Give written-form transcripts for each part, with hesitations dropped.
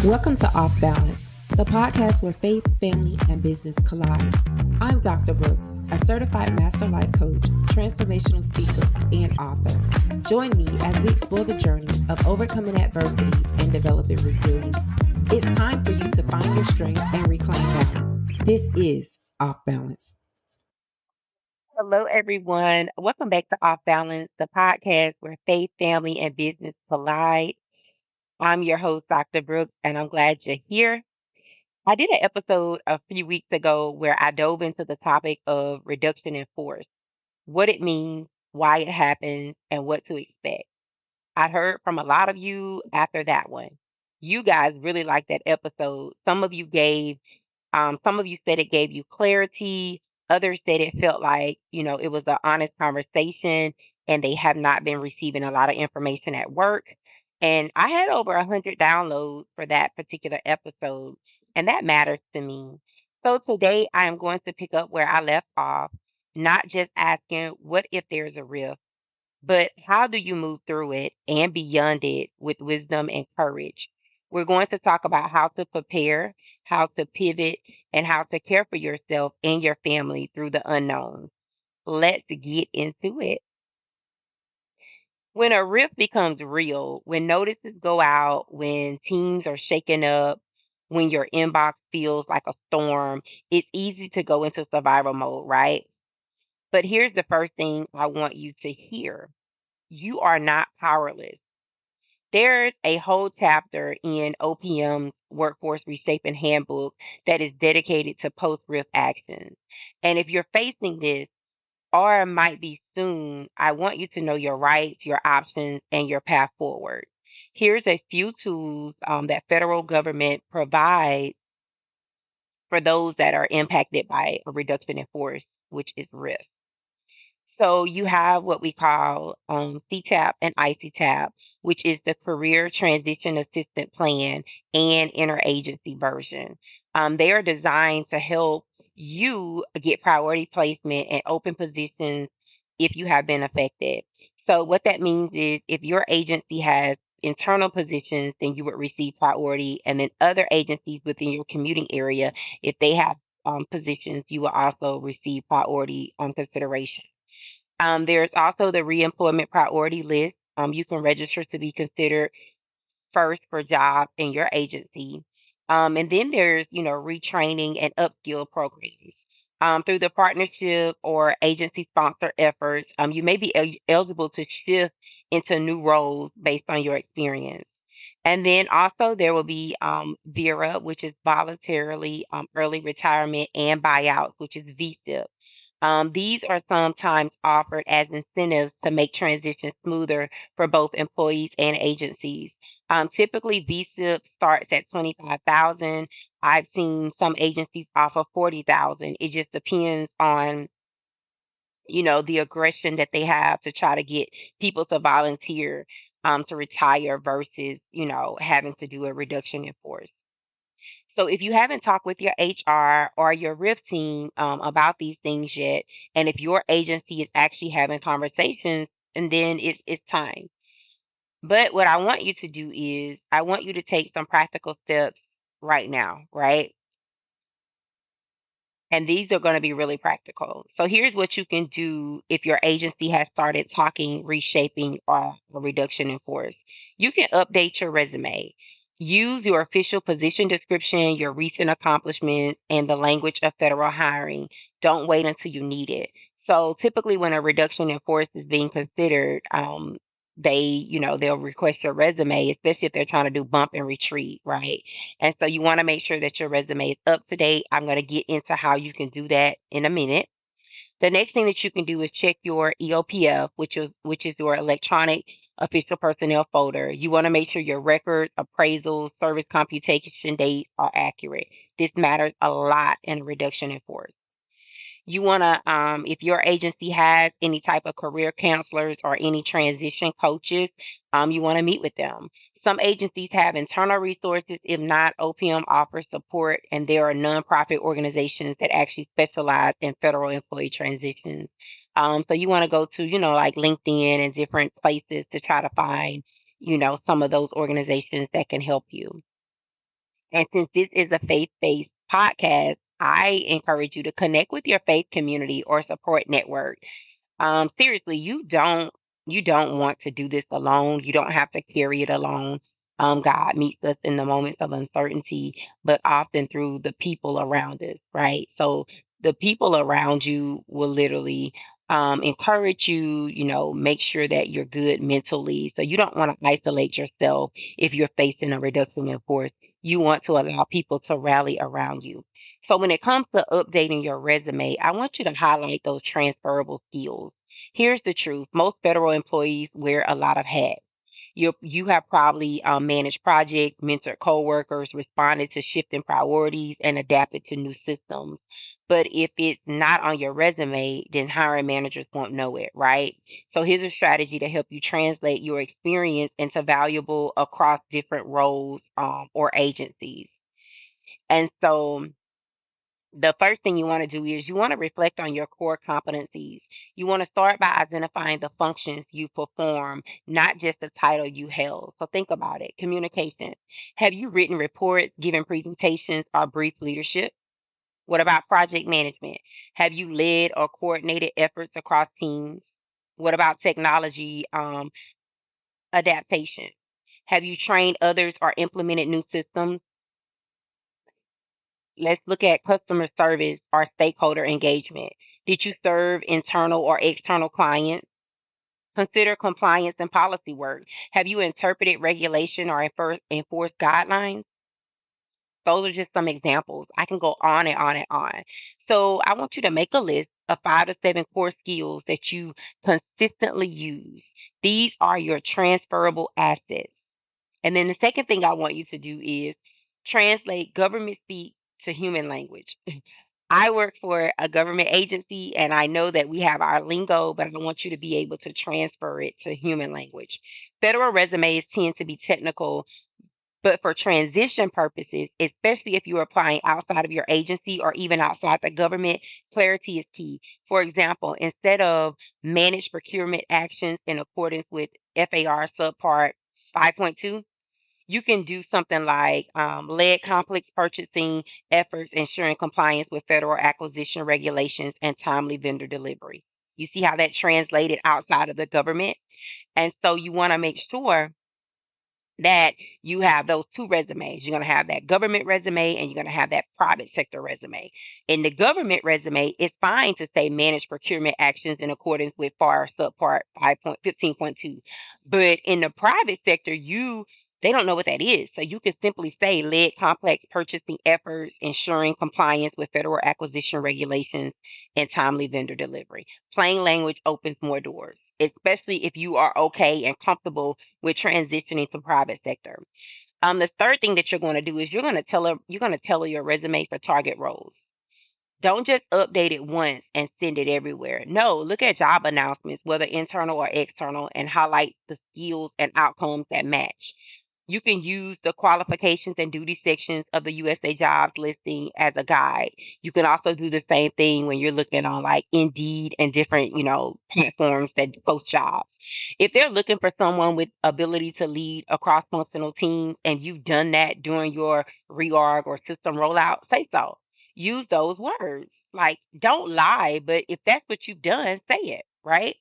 Welcome to Off Balance, the podcast where faith, family, and business collide. I'm Dr. Brooks, a certified master life coach, transformational speaker, and author. Join me as we explore the journey of overcoming adversity and developing resilience. It's time for you to find your strength and reclaim balance. This is Off Balance. Hello, everyone. Welcome back to Off Balance, the podcast where faith, family, and business collide. I'm your host, Dr. Brooks, and I'm glad you're here. I did an episode a few weeks ago where I dove into the topic of reduction in force, what it means, why it happens, and what to expect. I heard from a lot of you after that one. You guys really liked that episode. Some of you said it gave you clarity. Others said it felt like, it was an honest conversation and they have not been receiving a lot of information at work. And I had over 100 downloads for that particular episode, and that matters to me. So today I am going to pick up where I left off, not just asking what if there's a rift, but how do you move through it and beyond it with wisdom and courage? We're going to talk about how to prepare, how to pivot, and how to care for yourself and your family through the unknown. Let's get into it. When a rift becomes real, when notices go out, when teams are shaken up, when your inbox feels like a storm, it's easy to go into survival mode, right? But here's the first thing I want you to hear. You are not powerless. There's a whole chapter in OPM's Workforce Reshaping Handbook that is dedicated to post-RIF actions. And if you're facing this, or might be soon, I want you to know your rights, your options, and your path forward. Here's a few tools that federal government provides for those that are impacted by a reduction in force, which is RIF. So you have what we call CTAP and ICTAP, which is the Career Transition Assistance Plan and interagency version. They are designed to help you get priority placement and open positions if you have been affected. So what that means is if your agency has internal positions, then you would receive priority, and then other agencies within your commuting area, if they have positions, you will also receive priority on consideration. There's also the reemployment priority list. You can register to be considered first for jobs in your agency. And then there's, retraining and upskill programs. Through the partnership or agency sponsor efforts, you may be eligible to shift into new roles based on your experience. And then also there will be VERA, which is voluntarily early retirement, and buyouts, which is VSIP. These are sometimes offered as incentives to make transition smoother for both employees and agencies. Typically, VSIP starts at $25,000. I've seen some agencies offer $40,000. It just depends on, the aggression that they have to try to get people to volunteer to retire versus, having to do a reduction in force. So if you haven't talked with your HR or your RIF team about these things yet, and if your agency is actually having conversations, and then it's time. But what I want you to do is I want you to take some practical steps right now, right? And these are going to be really practical. So here's what you can do if your agency has started talking, reshaping, or a reduction in force. You can update your resume. Use your official position description, your recent accomplishments, and the language of federal hiring. Don't wait until you need it. So typically when a reduction in force is being considered, they'll request your resume, especially if they're trying to do bump and retreat, right? And so you want to make sure that your resume is up to date. I'm going to get into how you can do that in a minute. The next thing that you can do is check your EOPF, which is your electronic official personnel folder. You want to make sure your records, appraisals, service computation dates are accurate. This matters a lot in a reduction in force. You want to, if your agency has any type of career counselors or any transition coaches, you want to meet with them. Some agencies have internal resources. If not, OPM offers support, and there are nonprofit organizations that actually specialize in federal employee transitions. So you want to go to, like LinkedIn and different places to try to find, some of those organizations that can help you. And since this is a faith-based podcast, I encourage you to connect with your faith community or support network. Seriously, you don't want to do this alone. You don't have to carry it alone. God meets us in the moments of uncertainty, but often through the people around us, right? So the people around you will literally encourage you, make sure that you're good mentally. So you don't want to isolate yourself if you're facing a reduction in force. You want to allow people to rally around you. So when it comes to updating your resume, I want you to highlight those transferable skills. Here's the truth. Most federal employees wear a lot of hats. You have probably managed projects, mentored coworkers, responded to shifting priorities, and adapted to new systems. But if it's not on your resume, then hiring managers won't know it, right? So here's a strategy to help you translate your experience into valuable across different roles or agencies. And so the first thing you want to do is you want to reflect on your core competencies. You want to start by identifying the functions you perform, not just the title you held. So think about it. Communication. Have you written reports, given presentations, or brief leadership? What about project management? Have you led or coordinated efforts across teams? What about technology adaptation? Have you trained others or implemented new systems? Let's look at customer service or stakeholder engagement. Did you serve internal or external clients? Consider compliance and policy work. Have you interpreted regulation or enforced guidelines? Those are just some examples. I can go on and on and on. So I want you to make a list of 5 to 7 core skills that you consistently use. These are your transferable assets. And then the second thing I want you to do is translate government speak to human language. I work for a government agency and I know that we have our lingo, but I want you to be able to transfer it to human language. Federal resumes tend to be technical, but for transition purposes, especially if you're applying outside of your agency or even outside the government, clarity is key. For example, instead of managed procurement actions in accordance with FAR subpart 5.2, you can do something like led complex purchasing efforts, ensuring compliance with federal acquisition regulations and timely vendor delivery. You see how that translated outside of the government? And so you want to make sure that you have those 2 resumes. You're going to have that government resume and you're going to have that private sector resume. In the government resume, it's fine to say managed procurement actions in accordance with FAR subpart 5.15.2. But in the private sector, they don't know what that is. So you can simply say led complex purchasing efforts, ensuring compliance with federal acquisition regulations and timely vendor delivery. Plain language opens more doors, especially if you are okay and comfortable with transitioning to private sector. The third thing that you're going to do is you're going to tailor your resume for target roles. Don't just update it once and send it everywhere. No, look at job announcements, whether internal or external, and highlight the skills and outcomes that match. You can use the qualifications and duty sections of the USA Jobs listing as a guide. You can also do the same thing when you're looking on like Indeed and different, platforms that post jobs. If they're looking for someone with ability to lead a cross-functional team and you've done that during your reorg or system rollout, say so. Use those words. Like, don't lie, but if that's what you've done, say it, right?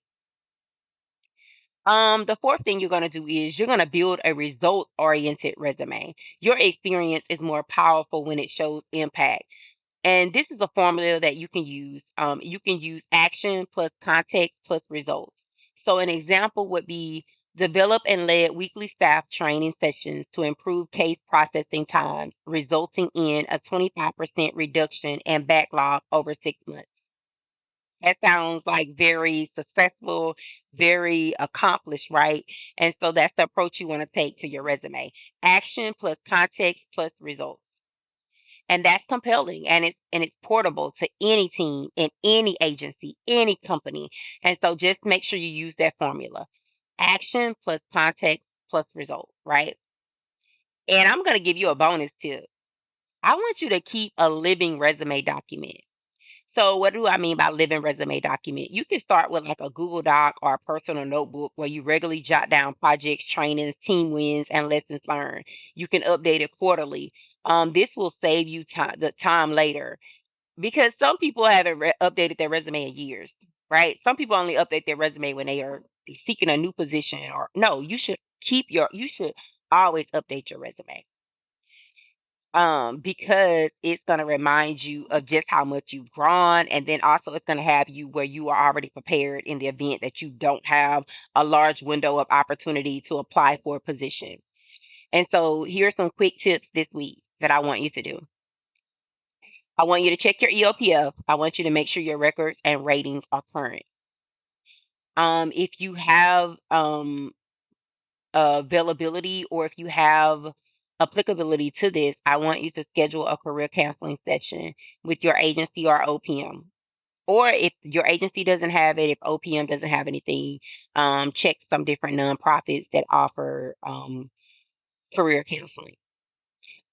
The fourth thing you're going to do is you're going to build a result-oriented resume. Your experience is more powerful when it shows impact. And this is a formula that you can use. You can use action plus context plus results. So an example would be develop and led weekly staff training sessions to improve case processing times, resulting in a 25% reduction in backlog over 6 months. That sounds like very successful, very accomplished, right? And so that's the approach you want to take to your resume. Action plus context plus results. And that's compelling and it's portable to any team in any agency, any company. And so just make sure you use that formula. Action plus context plus results, right? And I'm going to give you a bonus tip. I want you to keep a living resume document. So what do I mean by living resume document? You can start with like a Google Doc or a personal notebook where you regularly jot down projects, trainings, team wins, and lessons learned. You can update it quarterly. This will save you the time later, because some people haven't updated their resume in years, right? Some people only update their resume when they are seeking a new position. Or no, you should you should always update your resume. Because it's going to remind you of just how much you've grown, and then also it's going to have you where you are already prepared in the event that you don't have a large window of opportunity to apply for a position. And so here's some quick tips this week that I want you to do. I want you to check your EOPF. I want you to make sure your records and ratings are current. If you have availability, or if you have applicability to this, I want you to schedule a career counseling session with your agency or OPM. Or if your agency doesn't have it, if OPM doesn't have anything, check some different nonprofits that offer career counseling.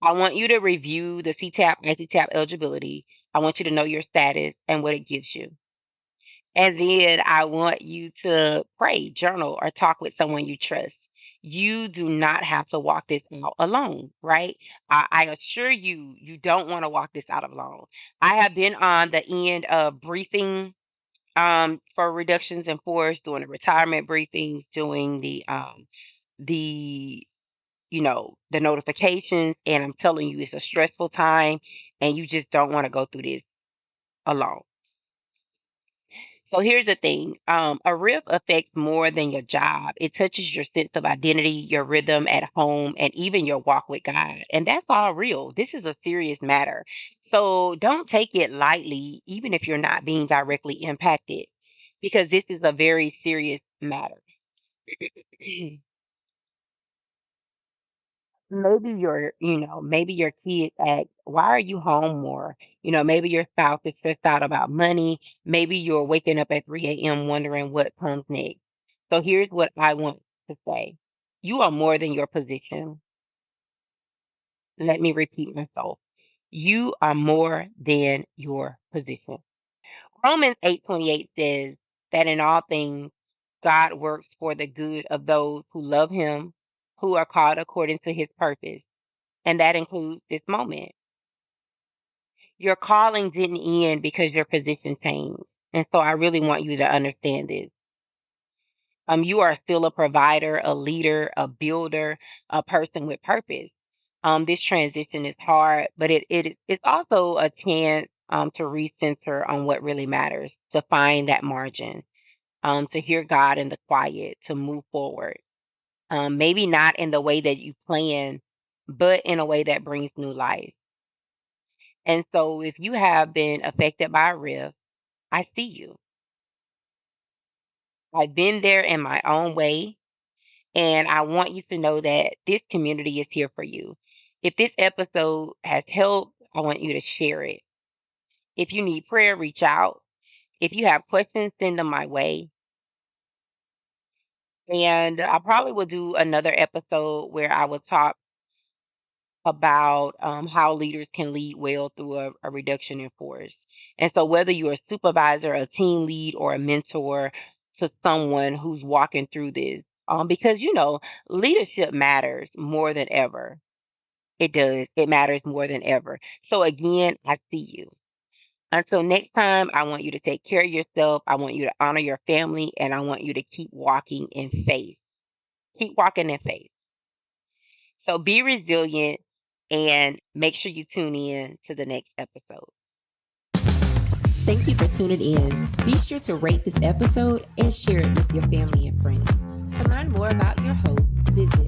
I want you to review the CTAP and CTAP eligibility. I want you to know your status and what it gives you. And then I want you to pray, journal, or talk with someone you trust. You do not have to walk this out alone, right? I assure you, you don't want to walk this out alone. I have been on the end of briefing for reductions in force, doing the retirement briefings, doing the notifications, and I'm telling you, it's a stressful time, and you just don't want to go through this alone. So here's the thing. A RIF affects more than your job. It touches your sense of identity, your rhythm at home, and even your walk with God. And that's all real. This is a serious matter. So don't take it lightly, even if you're not being directly impacted, because this is a very serious matter. Maybe your kids ask, why are you home more? Maybe your spouse is stressed out about money. Maybe you're waking up at 3 a.m. wondering what comes next. So here's what I want to say. You are more than your position. Let me repeat myself. You are more than your position. Romans 8:28 says that in all things, God works for the good of those who love him, who are called according to his purpose. And that includes this moment. Your calling didn't end because your position changed. And so I really want you to understand this. You are still a provider, a leader, a builder, a person with purpose. This transition is hard, but it's also a chance to recenter on what really matters, to find that margin, to hear God in the quiet, to move forward. Maybe not in the way that you plan, but in a way that brings new life. And so if you have been affected by a RIF, I see you. I've been there in my own way, and I want you to know that this community is here for you. If this episode has helped, I want you to share it. If you need prayer, reach out. If you have questions, send them my way. And I probably will do another episode where I will talk about how leaders can lead well through a reduction in force. And so whether you're a supervisor, a team lead, or a mentor to someone who's walking through this, because, leadership matters more than ever. It does. It matters more than ever. So again, I see you. Until next time, I want you to take care of yourself. I want you to honor your family, and I want you to keep walking in faith. Keep walking in faith. So be resilient, and make sure you tune in to the next episode. Thank you for tuning in. Be sure to rate this episode and share it with your family and friends. To learn more about your host, visit